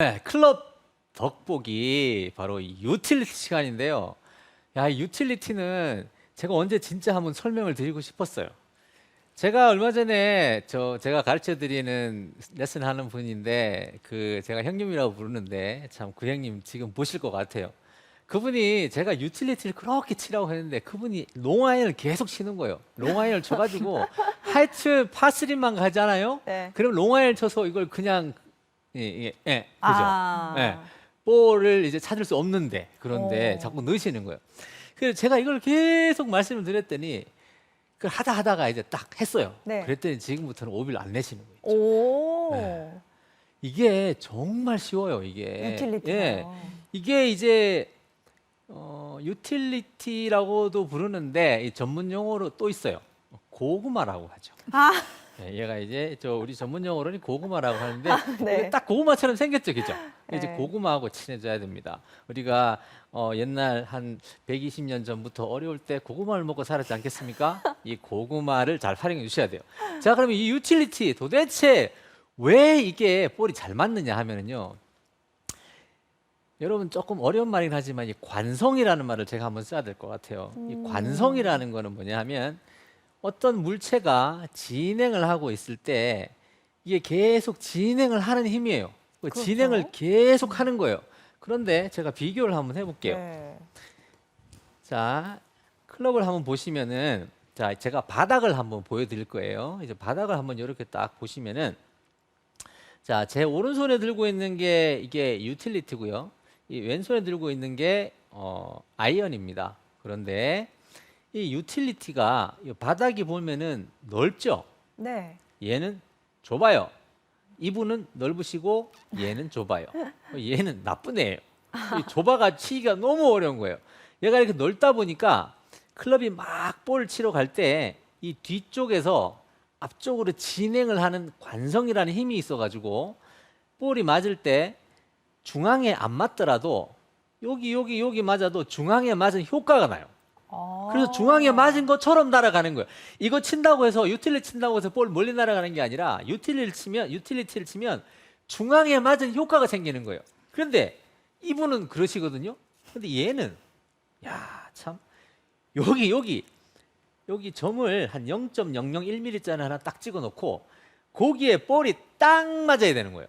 네, 클럽 덕보기 바로 이 유틸리티 시간인데요. 야, 이 유틸리티는 제가 언제 진짜 한번 설명을 드리고 싶었어요. 제가 얼마 전에 제가 가르쳐 드리는 레슨 하는 분인데 제가 형님이라고 부르는데 참 그 형님 지금 보실 것 같아요. 그분이 제가 유틸리티를 그렇게 치라고 했는데 그분이 롱아이언을 계속 치는 거예요. 롱아이언을 쳐가지고 하여튼 파3만 가잖아요. 네. 그럼 롱아이언을 쳐서 이걸 그냥 그죠? 아. 예. 볼을 이제 찾을 수 없는데 그런데 오. 자꾸 넣으시는 거예요. 그래서 제가 이걸 계속 말씀을 드렸더니 그걸 하다가 이제 딱 했어요. 네. 그랬더니 지금부터는 오비를 안 내시는 거예요. 오. 네. 이게 정말 쉬워요. 이게 유틸리티요. 예, 이게 이제 유틸리티라고도 부르는데 이 전문 용어로 또 있어요. 고구마라고 하죠. 아, 예, 얘가 이제 우리 전문 용어로는 고구마라고 하는데 네. 이게 딱 고구마처럼 생겼죠, 그죠? 이제 네. 고구마하고 친해져야 됩니다. 우리가 옛날 한 120년 전부터 어려울 때 고구마를 먹고 살았지 않겠습니까? 이 고구마를 잘 활용해 주셔야 돼요. 자, 그러면 이 유틸리티 도대체 왜 이게 볼이 잘 맞느냐 하면은요. 여러분 조금 어려운 말이긴 하지만 이 관성이라는 말을 제가 한번 써야 될 것 같아요. 이 관성이라는 거는 뭐냐 하면 어떤 물체가 진행을 하고 있을 때 이게 계속 진행을 하는 힘이에요. 그 그렇죠. 진행을 계속 하는 거예요. 그런데 제가 비교를 한번 해볼게요. 네. 자, 클럽을 한번 보시면은 자, 제가 바닥을 한번 보여드릴 거예요. 이제 바닥을 한번 이렇게 딱 보시면은 자, 제 오른손에 들고 있는 게 이게 유틸리티고요. 이 왼손에 들고 있는 게 아이언입니다. 그런데 이 유틸리티가 이 바닥이 보면은 넓죠. 네. 얘는 좁아요. 이분은 넓으시고 얘는 좁아요. 얘는 나쁜 애예요. 이 좁아가 치기가 너무 어려운 거예요. 얘가 이렇게 넓다 보니까 클럽이 막 볼을 치러 갈 때 이 뒤쪽에서 앞쪽으로 진행을 하는 관성이라는 힘이 있어가지고 볼이 맞을 때 중앙에 안 맞더라도 여기 맞아도 중앙에 맞은 효과가 나요. 아. 그래서 중앙에 맞은 것처럼 날아가는 거예요. 이거 친다고 해서 유틸리티 친다고 해서 볼 멀리 날아가는 게 아니라 유틸리티를 치면 중앙에 맞은 효과가 생기는 거예요. 그런데 이분은 그러시거든요. 근데 얘는 야, 참 여기 점을 한 0.001mm짜리 하나 딱 찍어 놓고 거기에 볼이 딱 맞아야 되는 거예요.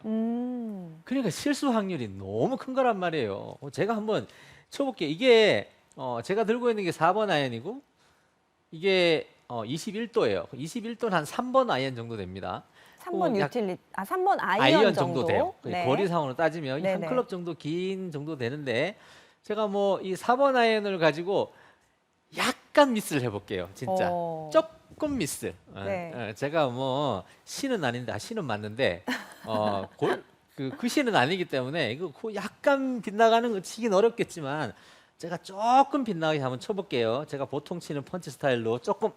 그러니까 실수 확률이 너무 큰 거란 말이에요. 제가 한번 쳐볼게요. 이게 제가 들고 있는 게 4번 아이언이고 이게 21도예요. 21도는 한 3번 아이언 정도 됩니다. 3번 약- 유틸리티. 아, 3번 아이언, 아이언 정도 돼요. 네. 거리상으로 따지면 한 네네. 클럽 정도 긴 정도 되는데 제가 뭐 이 4번 아이언을 가지고 약간 미스를 해볼게요. 진짜 조금 미스. 네. 제가 뭐 신은 아닌데 신은 맞는데 그 신은 아니기 때문에 이거 약간 빗나가는 거 치긴 어렵겠지만 제가 조금 빗나가게 한번 쳐볼게요. 제가 보통 치는 펀치 스타일로 조금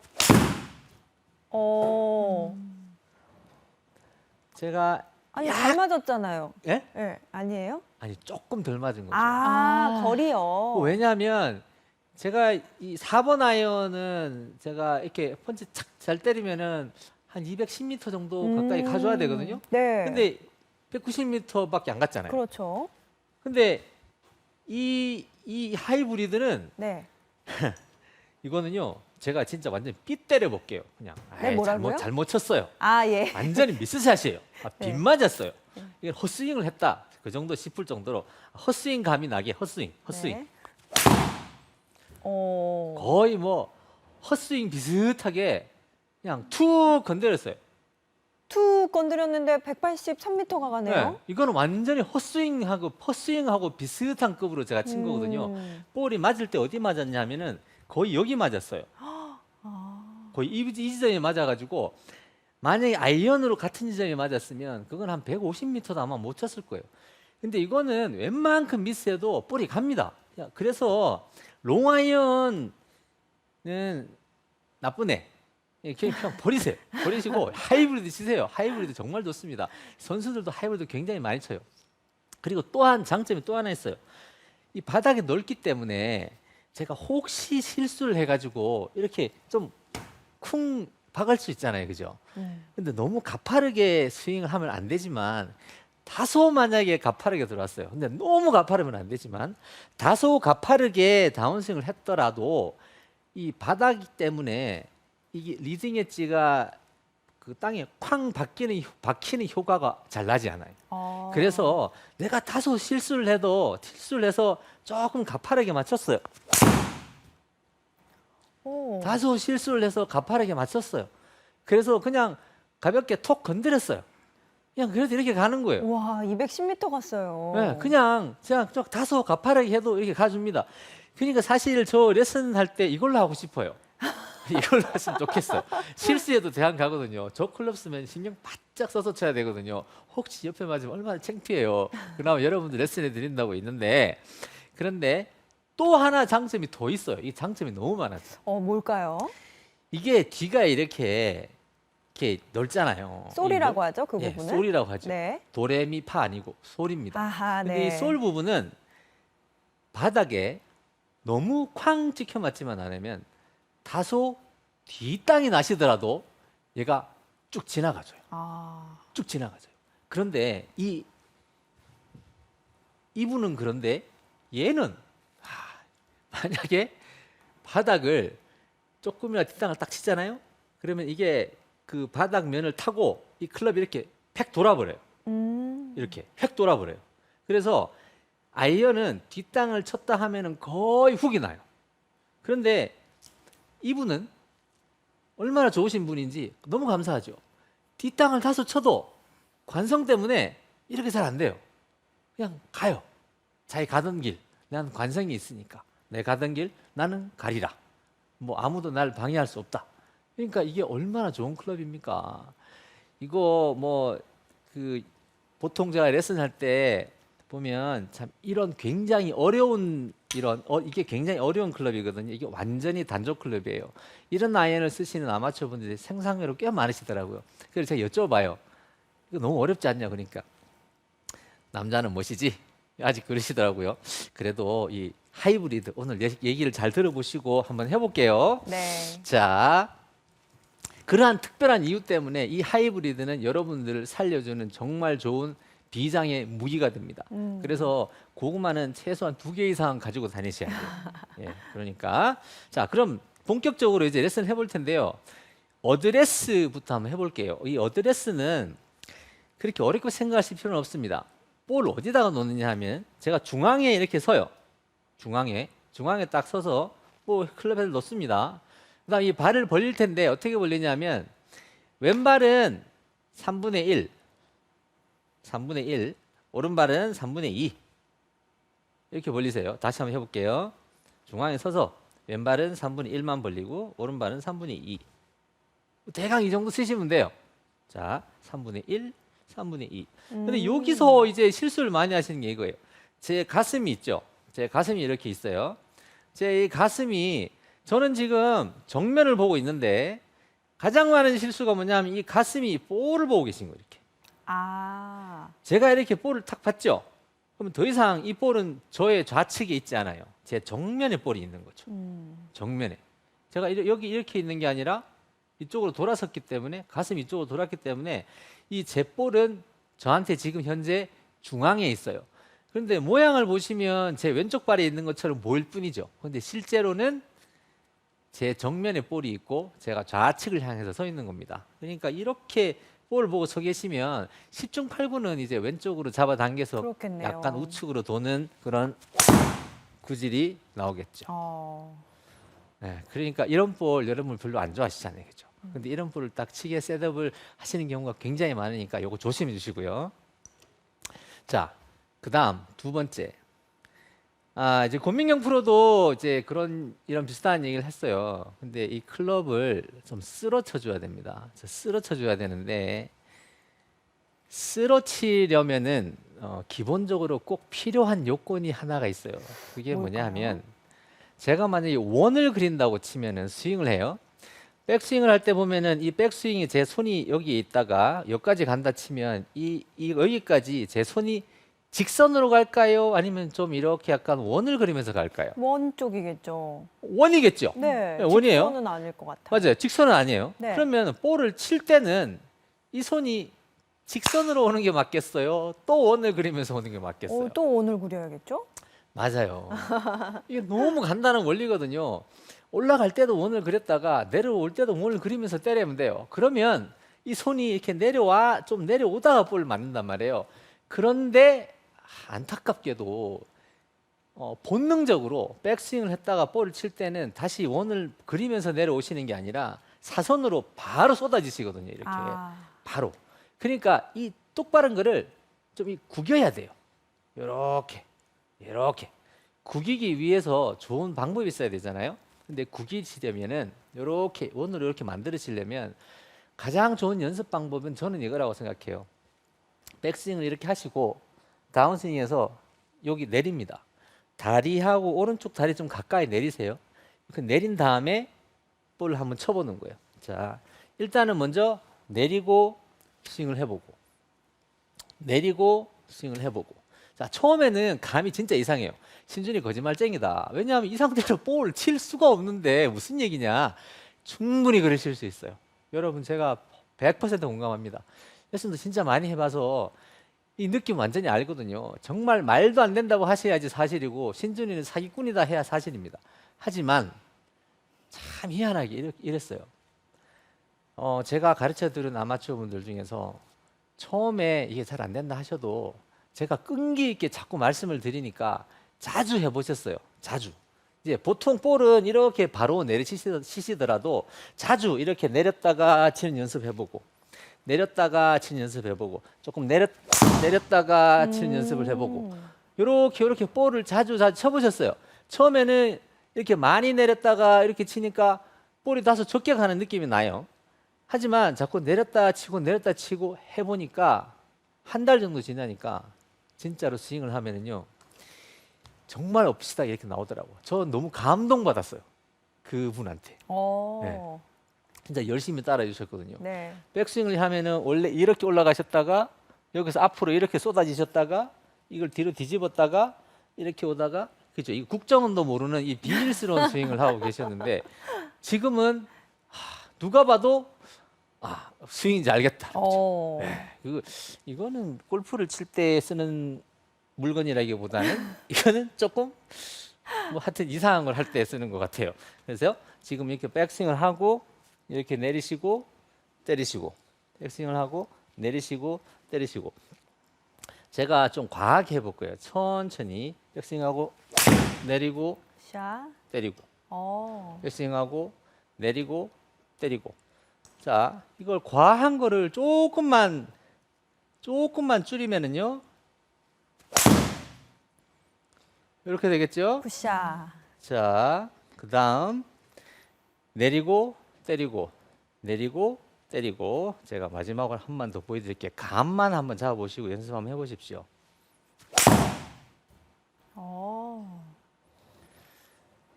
어. 제가 아니, 잘 맞았잖아요. 예? 네. 아니에요? 아니 조금 덜 맞은 거죠. 아, 거리요. 왜냐하면 제가 이 4번 아이언은 제가 이렇게 펀치 착 잘 때리면은 한 210m 정도 가까이 가져야 되거든요. 네. 근데 190m밖에 안 갔잖아요. 그렇죠. 근데 이 하이브리드는 네. 이거는요. 제가 진짜 완전 삐 때려 볼게요. 그냥 네, 아이, 뭐라고요? 잘못 쳤어요. 아, 예. 완전히 미스샷이에요. 빗 네. 맞았어요. 이게 헛스윙을 했다. 그 정도 싶을 정도로 헛스윙 감이 나게 헛스윙. 네. 거의 뭐 헛스윙 비슷하게 그냥 툭 건드렸어요. 툭 건드렸는데 183m가 가네요. 이거는 완전히 헛스윙하고 퍼스윙하고 비슷한 급으로 제가 친 거거든요. 볼이 맞을 때 어디 맞았냐면은 거의 여기 맞았어요. 거의 이 지점에 맞아가지고 만약에 아이언으로 같은 지점에 맞았으면 그건 한 150m도 아마 못 쳤을 거예요. 근데 이거는 웬만큼 미스해도 볼이 갑니다. 그래서 롱아이언은 나쁜 애. 그냥 버리세요. 버리시고 하이브리드 치세요. 하이브리드 정말 좋습니다. 선수들도 하이브리드 굉장히 많이 쳐요. 그리고 또한 장점이 또 하나 있어요. 이 바닥이 넓기 때문에 제가 혹시 실수를 해가지고 이렇게 좀 쿵 박을 수 있잖아요, 그죠? 근데 너무 가파르게 스윙을 하면 안 되지만 다소 만약에 가파르게 들어왔어요. 근데 너무 가파르면 안 되지만 다소 가파르게 다운스윙을 했더라도 이 바닥 때문에 이게 리딩 엣지가 그 땅에 쾅 박히는 효과가 잘 나지 않아요. 그래서 내가 다소 실수를 해서 조금 가파르게 맞췄어요. 오. 다소 실수를 해서 가파르게 맞췄어요. 그래서 그냥 가볍게 톡 건드렸어요. 그냥 그래도 이렇게 가는 거예요. 와, 210m 갔어요. 네, 그냥 좀 다소 가파르게 해도 이렇게 가줍니다. 그러니까 사실 저 레슨 할 때 이걸로 하고 싶어요. 이걸로 했으면 좋겠어요. 실수해도 대안 가거든요. 저 클럽 쓰면 신경 바짝 써서 쳐야 되거든요. 혹시 옆에 맞으면 얼마나 창피해요. 그나마 여러분들 레슨해 드린다고 있는데, 그런데 또 하나 장점이 더 있어요. 이 장점이 너무 많아요. 뭘까요? 이게 뒤가 이렇게 넓잖아요. 솔이라고 하죠, 그 예, 부분은? 솔이라고 하죠. 네. 도레미파 아니고 솔입니다. 아하, 근데 네. 이 솔 부분은 바닥에 너무 쾅 찍혀 맞지만 않으면 다소 뒷땅이 나시더라도 얘가 쭉 지나가줘요. 아, 쭉 지나가줘요. 그런데 이분은 그런데 얘는 만약에 바닥을 조금이나 뒷땅을 딱 치잖아요. 그러면 이게 그 바닥 면을 타고 이 클럽이 이렇게 팩 돌아버려요. 이렇게 획 돌아버려요. 그래서 아이언은 뒷땅을 쳤다 하면은 거의 훅이 나요. 그런데 이분은 얼마나 좋으신 분인지 너무 감사하죠. 뒷땅을 다소 쳐도 관성 때문에 이렇게 잘 안 돼요. 그냥 가요. 자기 가던 길. 난 관성이 있으니까. 내 가던 길 나는 가리라. 뭐 아무도 날 방해할 수 없다. 그러니까 이게 얼마나 좋은 클럽입니까? 이거 뭐 그 보통 제가 레슨 할 때 보면 참 이런 굉장히 어려운 이게 굉장히 어려운 클럽이거든요. 이게 완전히 단조 클럽이에요. 이런 아이언을 쓰시는 아마추어 분들이 생산량으로 꽤 많으시더라고요. 그래서 제가 여쭤봐요. 이거 너무 어렵지 않냐 그러니까 남자는 멋이지 아직 그러시더라고요. 그래도 이 하이브리드 오늘 얘기를 잘 들어보시고 한번 해볼게요. 네. 자, 그러한 특별한 이유 때문에 이 하이브리드는 여러분들을 살려주는 정말 좋은 비장의 무기가 됩니다. 그래서 고구마는 최소한 2개 이상 가지고 다니셔야 돼요. 예, 그러니까 자, 그럼 본격적으로 이제 레슨 해볼 텐데요. 어드레스부터 한번 해볼게요. 이 어드레스는 그렇게 어렵게 생각하실 필요는 없습니다. 볼 어디다가 놓느냐 하면 제가 중앙에 이렇게 서요. 중앙에 딱 서서 뭐 클럽에서 놓습니다. 그다음 이 발을 벌릴 텐데 어떻게 벌리냐면 왼발은 3분의 1, 오른발은 3분의 2 이렇게 벌리세요. 다시 한번 해볼게요. 중앙에 서서 왼발은 3분의 1만 벌리고 오른발은 3분의 2 대강 이 정도 쓰시면 돼요. 자, 3분의 1, 3분의 2 근데 여기서 이제 실수를 많이 하시는 게 이거예요. 제 가슴이 있죠. 제 가슴이 이렇게 있어요. 제 이 가슴이 저는 지금 정면을 보고 있는데 가장 많은 실수가 뭐냐면 이 가슴이 볼을 보고 계신 거예요. 이렇게. 아, 제가 이렇게 볼을 탁 봤죠. 그러면 더 이상 이 볼은 저의 좌측에 있지 않아요. 제 정면에 볼이 있는 거죠. 정면에. 제가 여기 이렇게 있는 게 아니라 이쪽으로 돌아섰기 때문에 가슴이 이쪽으로 돌았기 때문에 이 제 볼은 저한테 지금 현재 중앙에 있어요. 그런데 모양을 보시면 제 왼쪽 발에 있는 것처럼 보일 뿐이죠. 그런데 실제로는 제 정면에 볼이 있고 제가 좌측을 향해서 서 있는 겁니다. 그러니까 이렇게 볼을 보고 서 계시면 10중 8구는 이제 왼쪽으로 잡아당겨서 그렇겠네요. 약간 우측으로 도는 그런 구질이 나오겠죠. 네, 그러니까 이런 볼 여러분 별로 안 좋아하시잖아요. 그죠? 근데 이런 볼을 딱 치게 셋업을 하시는 경우가 굉장히 많으니까 이거 조심해 주시고요. 자, 그다음 두 번째. 이제 권민경 프로도 이제 이런 비슷한 얘기를 했어요. 근데 이 클럽을 좀 쓸어쳐 줘야 됩니다. 쓸어쳐 줘야 되는데 쓸어치려면은 기본적으로 꼭 필요한 요건이 하나가 있어요. 그게 뭐냐 하면 제가 만약에 원을 그린다고 치면은 스윙을 해요. 백스윙을 할 때 보면은 이 백스윙이 제 손이 여기에 있다가 여기까지 간다 치면 이 여기까지 제 손이 직선으로 갈까요? 아니면 좀 이렇게 약간 원을 그리면서 갈까요? 원 쪽이겠죠. 원이겠죠? 네, 네, 원이에요. 직선은 아닐 것 같아요. 맞아요. 직선은 아니에요. 네. 그러면 볼을 칠 때는 이 손이 직선으로 오는 게 맞겠어요? 또 원을 그리면서 오는 게 맞겠어요? 또 오늘 그려야겠죠? 맞아요. 이게 너무 간단한 원리거든요. 올라갈 때도 원을 그렸다가 내려올 때도 원을 그리면서 때리면 돼요. 그러면 이 손이 이렇게 내려와 좀 내려오다가 볼을 맞는단 말이에요. 그런데 안타깝게도 본능적으로 백스윙을 했다가 볼을 칠 때는 다시 원을 그리면서 내려오시는 게 아니라 사선으로 바로 쏟아지시거든요. 이렇게 바로. 그러니까 이 똑바른 거를 좀 구겨야 돼요. 이렇게 구기기 위해서 좋은 방법이 있어야 되잖아요. 근데 구기시려면은 이렇게 원으로 이렇게 만들으시려면 가장 좋은 연습 방법은 저는 이거라고 생각해요. 백스윙을 이렇게 하시고 다운스윙에서 여기 내립니다. 다리하고 오른쪽 다리 좀 가까이 내리세요. 그 내린 다음에 볼을 한번 쳐보는 거예요. 자, 일단은 먼저 내리고 스윙을 해보고 내리고 스윙을 해보고. 자, 처음에는 감이 진짜 이상해요. 신준이 거짓말쟁이다. 왜냐하면 이 상태로 볼 칠 수가 없는데 무슨 얘기냐. 충분히 그러실 수 있어요. 여러분 제가 100% 공감합니다. 레슨도 진짜 많이 해봐서 이 느낌 완전히 알거든요. 정말 말도 안 된다고 하셔야지 사실이고 신준이는 사기꾼이다 해야 사실입니다. 하지만 참 희한하게 이랬어요. 제가 가르쳐드린 아마추어 분들 중에서 처음에 이게 잘 안 된다 하셔도 제가 끈기 있게 자꾸 말씀을 드리니까 자주 해보셨어요. 자주. 이제 보통 볼은 이렇게 바로 내리치시더라도 자주 이렇게 내렸다가 치는 연습해보고 내렸다가 치는 연습해보고 조금 내렸다가 치는 연습을 해보고 이렇게 볼을 자주 쳐보셨어요. 처음에는 이렇게 많이 내렸다가 이렇게 치니까 볼이 다소 적게 가는 느낌이 나요. 하지만 자꾸 내렸다 치고 해보니까 한 달 정도 지나니까 진짜로 스윙을 하면은요 정말 없이다 이렇게 나오더라고요. 저 너무 감동받았어요. 그분한테. 네. 진짜 열심히 따라 주셨거든요. 네. 백스윙을 하면은 원래 이렇게 올라가셨다가 여기서 앞으로 이렇게 쏟아지셨다가 이걸 뒤로 뒤집었다가 이렇게 오다가 그죠? 이 국정원도 모르는 이 비밀스러운 스윙을 하고 계셨는데 지금은 누가 봐도 스윙인지 알겠다. 이거는 골프를 칠 때 쓰는 물건이라기보다는 이거는 조금 뭐 하여튼 이상한 걸 할 때 쓰는 것 같아요. 그래서 지금 이렇게 백스윙을 하고 이렇게 내리시고 때리시고 백스윙을 하고 내리시고 때리시고 제가 좀 과하게 해볼 거예요. 천천히 백스윙하고 내리고 샷. 때리고 백스윙하고 내리고 때리고. 자, 이걸 과한 거를 조금만 줄이면은요 이렇게 되겠죠? 굿샷. 자, 그 다음 내리고 때리고 내리고 때리고. 제가 마지막으로 한 번 더 보여드릴게요. 감만 한번 잡아보시고 연습 한번 해보십시오.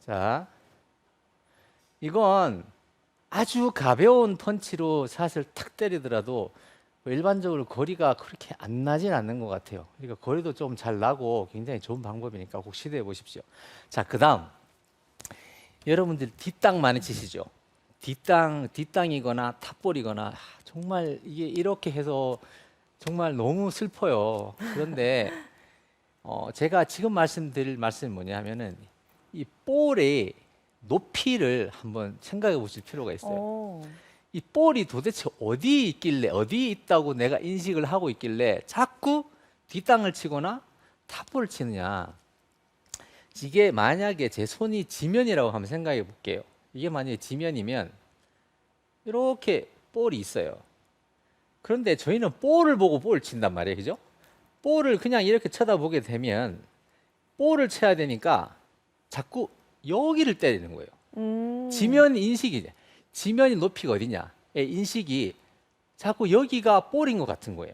자, 이건 아주 가벼운 펀치로 샷을 탁 때리더라도 일반적으로 거리가 그렇게 안 나진 않는 것 같아요. 그러니까 거리도 좀 잘 나고 굉장히 좋은 방법이니까 꼭 시도해 보십시오. 자, 그 다음 여러분들 뒷땅 많이 치시죠? 뒷땅이거나 탑볼이거나 정말 이게 이렇게 해서 정말 너무 슬퍼요. 그런데 제가 지금 말씀드릴 말씀이 뭐냐 하면은 이 볼의 높이를 한번 생각해 보실 필요가 있어요. 이 볼이 도대체 어디 있길래 어디 있다고 내가 인식을 하고 있길래 자꾸 뒷땅을 치거나 탑볼을 치느냐. 이게 만약에 제 손이 지면이라고 한번 생각해 볼게요. 이게 만약에 지면이면 이렇게 볼이 있어요. 그런데 저희는 볼을 보고 볼을 친단 말이에요. 그죠? 볼을 그냥 이렇게 쳐다보게 되면 볼을 쳐야 되니까 자꾸 여기를 때리는 거예요. 지면 인식이 지면이 높이가 어디냐? 인식이 자꾸 여기가 볼인 것 같은 거예요.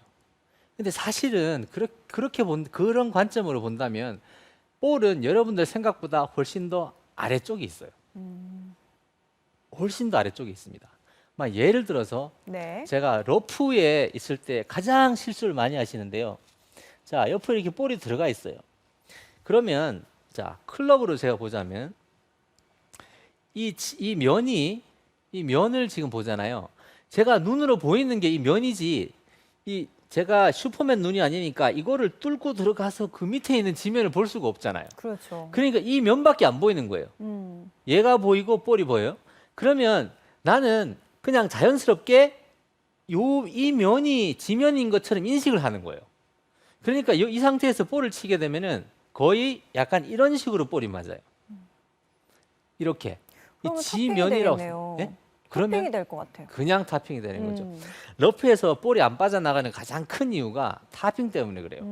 근데 사실은 그렇게 그런 관점으로 본다면 볼은 여러분들 생각보다 훨씬 더 아래쪽에 있어요. 훨씬 더 아래쪽에 있습니다. 예를 들어서 네. 제가 러프에 있을 때 가장 실수를 많이 하시는데요. 자, 옆에 이렇게 볼이 들어가 있어요. 그러면 자, 클럽으로 제가 보자면 이 면을 지금 보잖아요. 제가 눈으로 보이는 게 이 면이지 이 제가 슈퍼맨 눈이 아니니까 이거를 뚫고 들어가서 그 밑에 있는 지면을 볼 수가 없잖아요. 그렇죠. 그러니까 이 면밖에 안 보이는 거예요. 얘가 보이고 볼이 보여요. 그러면 나는 그냥 자연스럽게 이 면이 지면인 것처럼 인식을 하는 거예요. 그러니까 이 상태에서 볼을 치게 되면은 거의 약간 이런 식으로 볼이 맞아요. 이렇게 이 그러면 지면이라고 되겠네요. 예? 그러면 토핑이 될 것 같아요. 그냥 타핑이 되는 거죠. 러프에서 볼이 안 빠져나가는 가장 큰 이유가 타핑 때문에 그래요.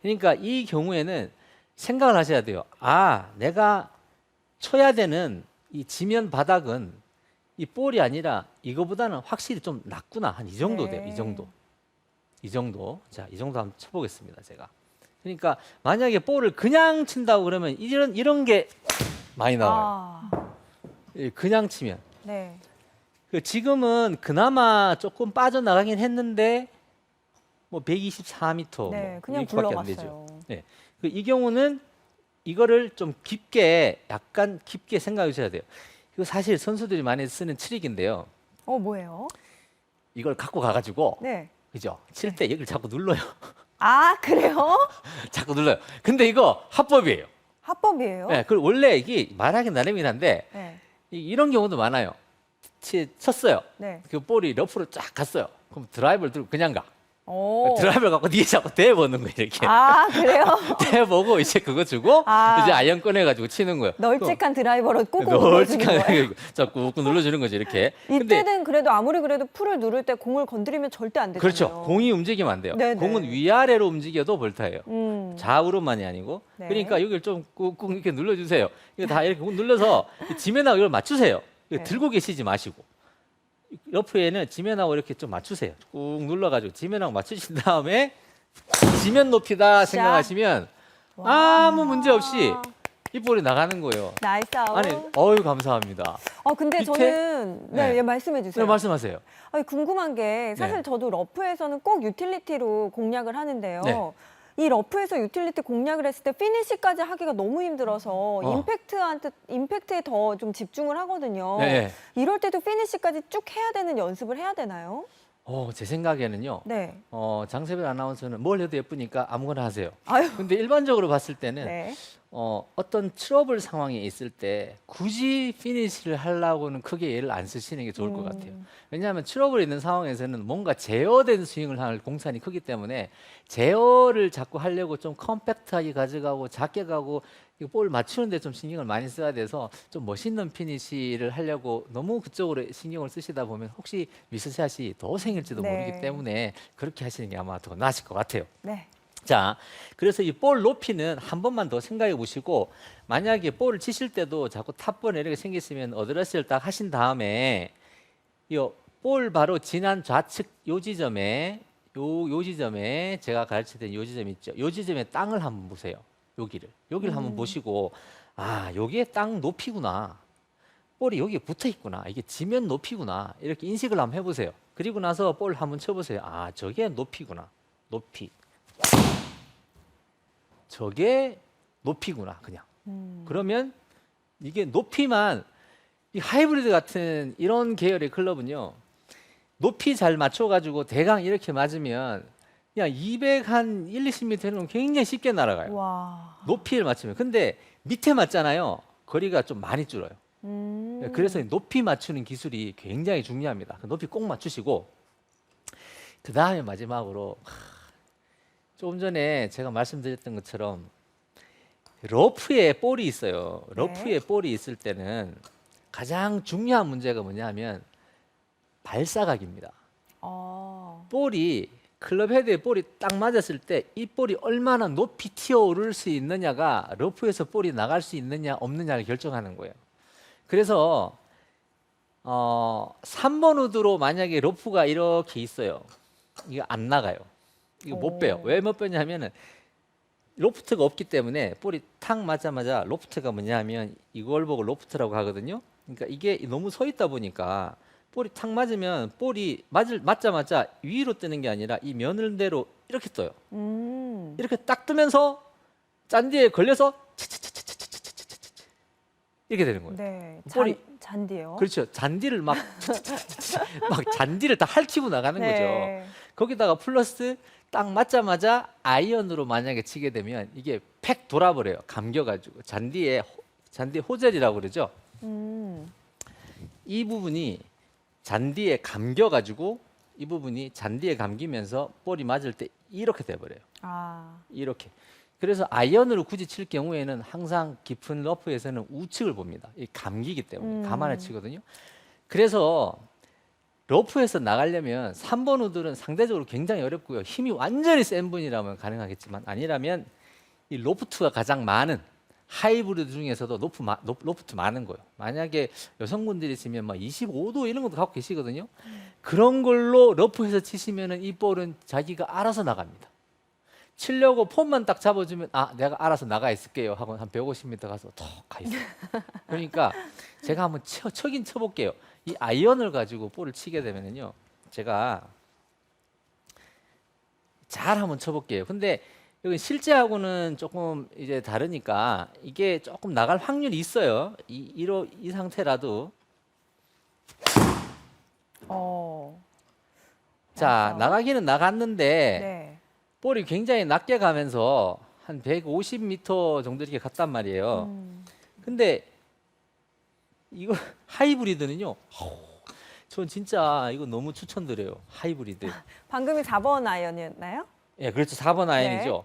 그러니까 이 경우에는 생각을 하셔야 돼요. 아, 내가 쳐야 되는 이 지면 바닥은 이 볼이 아니라 이거보다는 확실히 좀 낮구나. 한 이 정도 돼요. 네. 이 정도. 이 정도. 자, 이 정도 한번 쳐보겠습니다. 제가. 그러니까 만약에 볼을 그냥 친다고 그러면 이런 게 많이 나와요. 아, 그냥 치면. 네. 지금은 그나마 조금 빠져나가긴 했는데 뭐 124m 네, 뭐 그냥 이렇게밖에 안 되죠. 굴러갔어요. 네. 이 경우는 이거를 좀 깊게 약간 깊게 생각해 주셔야 돼요. 이거 사실 선수들이 많이 쓰는 트릭인데요. 뭐예요? 이걸 갖고 가가지고 네. 그죠? 칠 때 여기를 자꾸 눌러요. 아, 그래요? 자꾸 눌러요. 근데 이거 합법이에요. 합법이에요? 네, 그 원래 이게 말하기 나름이긴 한데 네. 이런 경우도 많아요. 쳤어요. 네. 그 볼이 러프로 쫙 갔어요. 그럼 드라이버를 들고 그냥 가. 오. 드라이버를 갖고 뒤에 자꾸 대보는 거예요. 이렇게 아, 그래요? 대보고 이제 그거 주고 아. 이제 아이언 꺼내가지고 치는 거예요. 널찍한 드라이버로 꾹꾹 눌러주는 거예요? 널찍하게 자꾸 꾹꾹 눌러주는 거죠. 이렇게. 이때는 그래도 아무리 그래도 풀을 누를 때 공을 건드리면 절대 안 되잖아요. 그렇죠. 공이 움직이면 안 돼요. 네네. 공은 위아래로 움직여도 벌타예요. 좌우로만이 아니고. 네. 그러니까 여기를 좀 꾹꾹 이렇게 눌러주세요. 이거 다 이렇게 눌러서 지면하고 이걸 맞추세요. 이거 네. 들고 계시지 마시고. 러프에는 지면하고 이렇게 좀 맞추세요. 꾹 눌러가지고 지면하고 맞추신 다음에 지면 높이다 생각하시면 아무 문제 없이 이 볼이 나가는 거예요. 나이스 아웃. 아니, 어유 감사합니다. 근데 밑에? 저는 네, 네. 예, 말씀해 주세요. 네, 말씀하세요. 아니, 궁금한 게 사실 네. 저도 러프에서는 꼭 유틸리티로 공략을 하는데요. 네. 이 러프에서 유틸리티 공략을 했을 때 피니시까지 하기가 너무 힘들어서 임팩트에 더 좀 집중을 하거든요. 네. 이럴 때도 피니시까지 쭉 해야 되는 연습을 해야 되나요? 제 생각에는요. 네. 장세별 아나운서는 뭘 해도 예쁘니까 아무거나 하세요. 아유. 근데 일반적으로 봤을 때는 네. 어떤 트러블 상황에 있을 때 굳이 피니시를 하려고는 크게 예를 안 쓰시는 게 좋을 것 같아요. 왜냐하면 트러블이 있는 상황에서는 뭔가 제어된 스윙을 할 공산이 크기 때문에 제어를 자꾸 하려고 좀 컴팩트하게 가져가고 작게 가고 볼 맞추는데 좀 신경을 많이 써야 돼서 좀 멋있는 피니시를 하려고 너무 그쪽으로 신경을 쓰시다 보면 혹시 미스샷이 더 생길지도 네. 모르기 때문에 그렇게 하시는 게 아마 더 나으실 것 같아요. 네. 자, 그래서 이 볼 높이는 한 번만 더 생각해 보시고 만약에 볼을 치실 때도 자꾸 탑볼 이렇게 생기시면 어드레스를 딱 하신 다음에 이 볼 바로 지난 좌측 요 지점에 요 지점에 제가 가르치던 요 지점 있죠. 요 지점에 땅을 한번 보세요. 여기를 한번 보시고 여기에 땅 높이구나. 볼이 여기에 붙어 있구나. 이게 지면 높이구나. 이렇게 인식을 한번 해보세요. 그리고 나서 볼 한번 쳐보세요. 저게 높이구나. 높이. 저게 높이구나. 그냥. 그러면 이게 높이만 이 하이브리드 같은 이런 계열의 클럽은요. 높이 잘 맞춰가지고 대강 이렇게 맞으면 그냥 200한 1, 20m는 굉장히 쉽게 날아가요. 와. 높이를 맞추면. 근데 밑에 맞잖아요. 거리가 좀 많이 줄어요. 그래서 높이 맞추는 기술이 굉장히 중요합니다. 높이 꼭 맞추시고 그 다음에 마지막으로 조금 전에 제가 말씀드렸던 것처럼 러프에 볼이 있어요. 러프에 볼이 있을 때는 가장 중요한 문제가 뭐냐면 발사각입니다. 볼이 클럽 헤드에 볼이 딱 맞았을 때 이 볼이 얼마나 높이 튀어오를 수 있느냐가 러프에서 볼이 나갈 수 있느냐 없느냐를 결정하는 거예요. 그래서 3번 우드로 만약에 러프가 이렇게 있어요. 이거 안 나가요. 이거 못 빼요. 왜 못 빼냐면은 로프트가 없기 때문에 볼이 탁 맞자마자 로프트가 뭐냐면 이걸 보고 로프트라고 하거든요. 그러니까 이게 너무 서 있다 보니까 볼이 탁 맞으면 볼이 맞자마자 위로 뜨는 게 아니라 이 면을대로 이렇게 떠요. 이렇게 딱 뜨면서 잔디에 걸려서 이렇게 되는 거예요. 네. 볼이- 잔디요. 그렇죠. 잔디를 막 막 잔디를 다 핥히고 나가는 거죠. 네. 거기다가 플러스 딱 맞자마자 아이언으로 만약에 치게 되면 이게 팩 돌아버려요. 감겨가지고 잔디 호젤이라고 그러죠. 음. 이 부분이 잔디에 감겨가지고 이 부분이 잔디에 감기면서 볼이 맞을 때 이렇게 돼버려요. 아. 이렇게. 그래서 아이언으로 굳이 칠 경우에는 항상 깊은 러프에서는 우측을 봅니다. 이 감기기 때문에 감안해 치거든요. 그래서 러프에서 나가려면 3번 우들은 상대적으로 굉장히 어렵고요. 힘이 완전히 센 분이라면 가능하겠지만 아니라면 이 로프트가 가장 많은 하이브리드 중에서도 로프트 많은 거예요. 만약에 여성분들이 치면 막 25도 이런 것도 갖고 계시거든요. 그런 걸로 러프에서 치시면은 이 볼은 자기가 알아서 나갑니다. 치려고 폼만 딱 잡아주면 아 내가 알아서 나가 있을게요 하고 한 150m 가서 톡 가 있어요. 그러니까 제가 한번 쳐긴 쳐볼게요. 이 아이언을 가지고 볼을 치게 되면은요, 제가 잘 한번 쳐볼게요. 근데 여기 실제하고는 조금 이제 다르니까 이게 조금 나갈 확률이 있어요. 이 상태라도 어. 자 맞아요. 나가기는 나갔는데 네. 볼이 굉장히 낮게 가면서 한 150m 정도 이렇게 갔단 말이에요. 근데 이거 하이브리드는요. 전 진짜 이거 너무 추천드려요. 하이브리드. 방금이 4번 아이언이었나요? 예, 그렇죠. 4번 아이언이죠.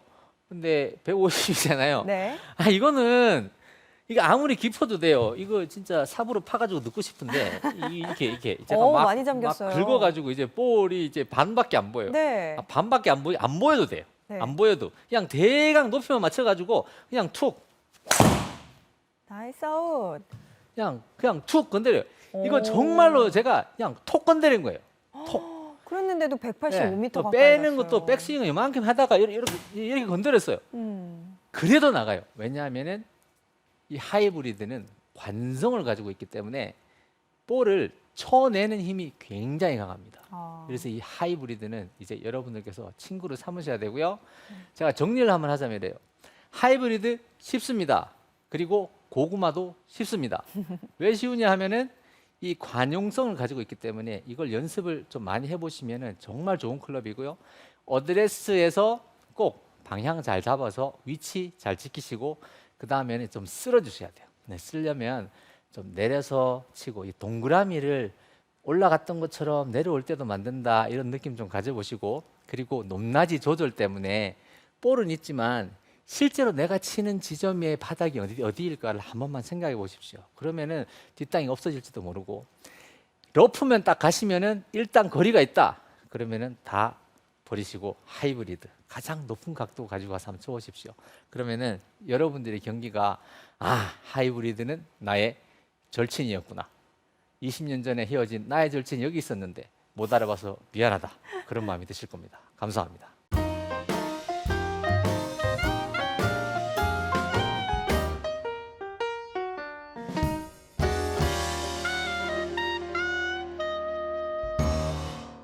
근데 150이잖아요. 네. 아, 이거는 이거 아무리 깊어도 돼요. 이거 진짜 삽으로 파가지고 넣고 싶은데 이렇게 제가 막, 많이 막 잠겼어요. 긁어가지고 이제 볼이 이제 반밖에 안 보여요. 네. 아, 반밖에 안 보여도 돼요. 네. 안 보여도 그냥 대강 높이만 맞춰가지고 그냥 툭 나이스 아웃. 그냥 툭 건드려요. 이거 오. 정말로 제가 그냥 톡 건드린 거예요. 그랬는데도 185m 또 가까이 빼는 갔어요. 것도 백스윙을 이만큼 하다가 이렇게 건드렸어요. 그래도 나가요. 왜냐하면은 이 하이브리드는 관성을 가지고 있기 때문에 볼을 쳐내는 힘이 굉장히 강합니다. 아. 그래서 이 하이브리드는 이제 여러분들께서 친구로 삼으셔야 되고요. 제가 정리를 한번 하자면 이래요. 하이브리드 쉽습니다. 그리고 고구마도 쉽습니다. 왜 쉬우냐 하면은 이 관용성을 가지고 있기 때문에 이걸 연습을 좀 많이 해보시면은 정말 좋은 클럽이고요. 어드레스에서 꼭 방향 잘 잡아서 위치 잘 지키시고 그 다음에는 좀 쓸어주셔야 돼요. 네, 쓰려면 좀 내려서 치고 이 동그라미를 올라갔던 것처럼 내려올 때도 만든다 이런 느낌 좀 가져보시고 그리고 높낮이 조절 때문에 볼은 있지만 실제로 내가 치는 지점의 바닥이 어디일까를 한 번만 생각해 보십시오. 그러면은 뒷땅이 없어질지도 모르고 러프면 딱 가시면은 일단 거리가 있다. 그러면은 다 버리시고 하이브리드 가장 높은 각도 가지고 가서 한번 쳐보십시오. 그러면은 여러분들의 경기가 아 하이브리드는 나의 절친이었구나. 20년 전에 헤어진 나의 절친이 여기 있었는데 못 알아봐서 미안하다. 그런 마음이 드실 겁니다. 감사합니다.